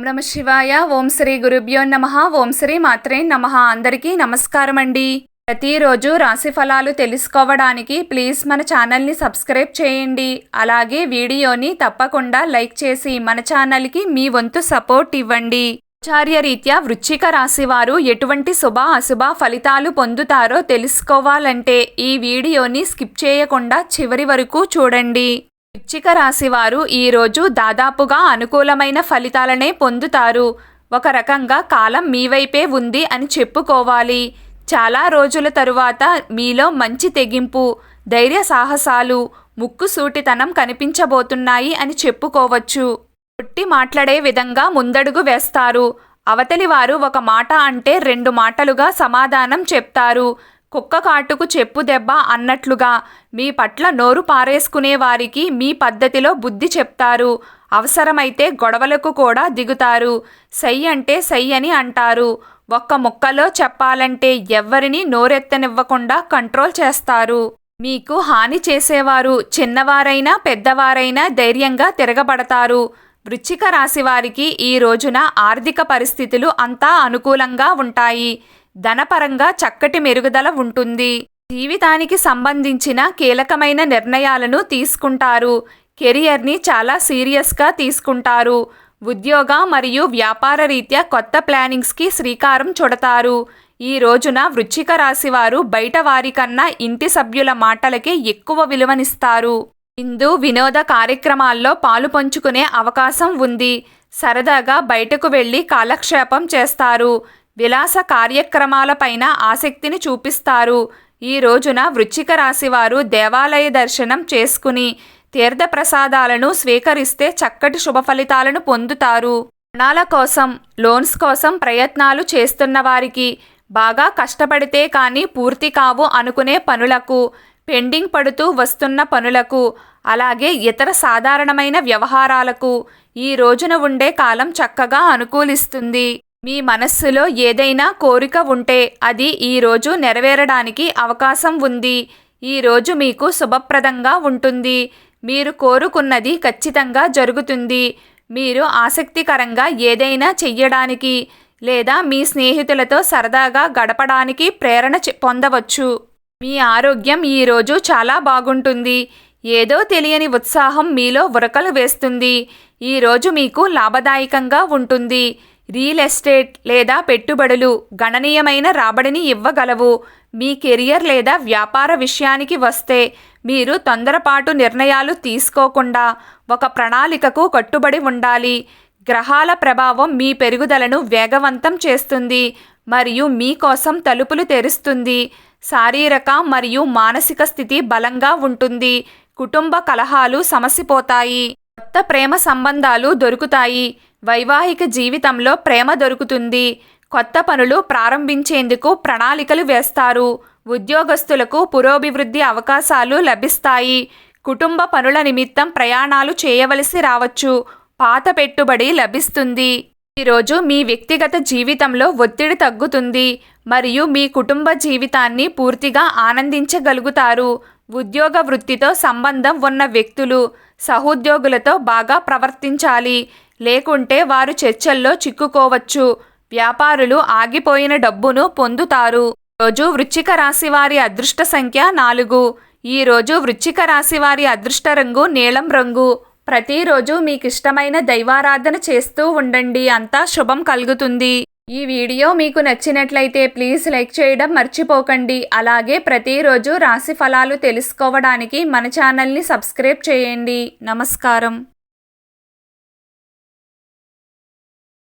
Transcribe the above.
ఓం నమ శివాయ. ఓం శ్రీ గురుభ్యో నమః. ఓం శ్రీ మాత్రే నమః. అందరికీ నమస్కారం అండి. ప్రతిరోజు రాశి ఫలాలు తెలుసుకోవడానికి ప్లీజ్ మన ఛానల్ని సబ్స్క్రైబ్ చేయండి. అలాగే వీడియోని తప్పకుండా లైక్ చేసి మన ఛానల్కి మీ వంతు సపోర్ట్ ఇవ్వండి. ఆచార్యరీత్యా వృశ్చిక రాశి వారు ఎటువంటి శుభ అశుభ ఫలితాలు పొందుతారో తెలుసుకోవాలంటే ఈ వీడియోని స్కిప్ చేయకుండా చివరి వరకు చూడండి. వృశ్చిక రాశి వారు ఈరోజు దాదాపుగా అనుకూలమైన ఫలితాలనే పొందుతారు. ఒక రకంగా కాలం మీ వైపే ఉంది అని చెప్పుకోవాలి. చాలా రోజుల తరువాత మీలో మంచి తెగింపు, ధైర్య సాహసాలు, ముక్కుసూటితనం కనిపించబోతున్నాయి అని చెప్పుకోవచ్చు. కొట్టి మాట్లాడే విధంగా ముందడుగు వేస్తారు. అవతలి వారు ఒక మాట అంటే 2 మాటలుగా సమాధానం చెప్తారు. కుక్క కాటుకు చెప్పు దెబ్బ అన్నట్లుగా మీ పట్ల నోరు పారేసుకునే వారికి మీ పద్ధతిలో బుద్ధి చెప్తారు. అవసరమైతే గొడవలకు కూడా దిగుతారు. సై అంటే సై అని అంటారు. ఒక్క ముక్కలో చెప్పాలంటే ఎవ్వరినీ నోరెత్తనివ్వకుండా కంట్రోల్ చేస్తారు. మీకు హాని చేసేవారు చిన్నవారైనా పెద్దవారైనా ధైర్యంగా తిరగబడతారు. వృశ్చిక రాశి వారికి ఈ రోజున ఆర్థిక పరిస్థితులు అంతా అనుకూలంగా ఉంటాయి. ధనపరంగా చక్కటి మెరుగుదల ఉంటుంది. జీవితానికి సంబంధించిన కీలకమైన నిర్ణయాలను తీసుకుంటారు. కెరియర్ని చాలా సీరియస్గా తీసుకుంటారు. ఉద్యోగ మరియు వ్యాపార రీత్యా కొత్త ప్లానింగ్స్కి శ్రీకారం చుడతారు. ఈ రోజున వృశ్చిక రాశి వారు బయట వారికన్నా ఇంటి సభ్యుల మాటలకే ఎక్కువ విలువనిస్తారు. వినోద కార్యక్రమాల్లో పాలు పంచుకునే అవకాశం ఉంది. సరదాగా బయటకు వెళ్ళి కాలక్షేపం చేస్తారు. విలాస కార్యక్రమాలపైన ఆసక్తిని చూపిస్తారు. ఈ రోజున వృశ్చిక రాశి వారు దేవాలయ దర్శనం చేసుకుని తీర్థప్రసాదాలను స్వీకరిస్తే చక్కటి శుభ ఫలితాలను పొందుతారు. రుణాల కోసం, లోన్స్ కోసం ప్రయత్నాలు చేస్తున్న వారికి, బాగా కష్టపడితే కానీ పూర్తి కావు అనుకునే పనులకు, పెండింగ్ పడుతూ వస్తున్న పనులకు, అలాగే ఇతర సాధారణమైన వ్యవహారాలకు ఈ రోజున ఉండే కాలం చక్కగా అనుకూలిస్తుంది. మీ మనస్సులో ఏదైనా కోరిక ఉంటే అది ఈరోజు నెరవేరడానికి అవకాశం ఉంది. ఈరోజు మీకు శుభప్రదంగా ఉంటుంది. మీరు కోరుకున్నది ఖచ్చితంగా జరుగుతుంది. మీరు ఆసక్తికరంగా ఏదైనా చెయ్యడానికి లేదా మీ స్నేహితులతో సరదాగా గడపడానికి ప్రేరణ పొందవచ్చు. మీ ఆరోగ్యం ఈరోజు చాలా బాగుంటుంది. ఏదో తెలియని ఉత్సాహం మీలో ఉరకలు వేస్తుంది. ఈరోజు మీకు లాభదాయకంగా ఉంటుంది. రియల్ ఎస్టేట్ లేదా పెట్టుబడులు గణనీయమైన రాబడిని ఇవ్వగలవు. మీ కెరియర్ లేదా వ్యాపార విషయానికి వస్తే మీరు తొందరపాటు నిర్ణయాలు తీసుకోకుండా ఒక ప్రణాళికకు కట్టుబడి ఉండాలి. గ్రహాల ప్రభావం మీ పెరుగుదలను వేగవంతం చేస్తుంది మరియు మీకోసం తలుపులు తెరుస్తుంది. శారీరక మరియు మానసిక స్థితి బలంగా ఉంటుంది. కుటుంబ కలహాలు సమసిపోతాయి. కొత్త ప్రేమ సంబంధాలు దొరుకుతాయి. వైవాహిక జీవితంలో ప్రేమ దొరుకుతుంది. కొత్త పనులు ప్రారంభించేందుకు ప్రణాళికలు వేస్తారు. ఉద్యోగస్తులకు పురోభివృద్ధి అవకాశాలు లభిస్తాయి. కుటుంబ పనుల నిమిత్తం ప్రయాణాలు చేయవలసి రావచ్చు. పాత పెట్టుబడి లభిస్తుంది. ఈరోజు మీ వ్యక్తిగత జీవితంలో ఒత్తిడి తగ్గుతుంది మరియు మీ కుటుంబ జీవితాన్ని పూర్తిగా ఆనందించగలుగుతారు. ఉద్యోగ వృత్తితో సంబంధం ఉన్న వ్యక్తులు సహోద్యోగులతో బాగా ప్రవర్తించాలి, లేకుంటే వారు చర్చల్లో చిక్కుకోవచ్చు. వ్యాపారులు ఆగిపోయిన డబ్బును పొందుతారు. రోజు వృశ్చిక రాశి వారి అదృష్ట సంఖ్య 4. ఈరోజు వృశ్చిక రాశి వారి అదృష్ట రంగు నీలం రంగు. ప్రతిరోజు మీకు ఇష్టమైన దైవారాధన చేస్తూ ఉండండి. అంతా శుభం కలుగుతుంది. ఈ వీడియో మీకు నచ్చినట్లయితే ప్లీజ్ లైక్ చేయడం మర్చిపోకండి. అలాగే ప్రతిరోజు రాశి ఫలాలు తెలుసుకోవడానికి మన ఛానల్ని సబ్స్క్రైబ్ చేయండి. నమస్కారం.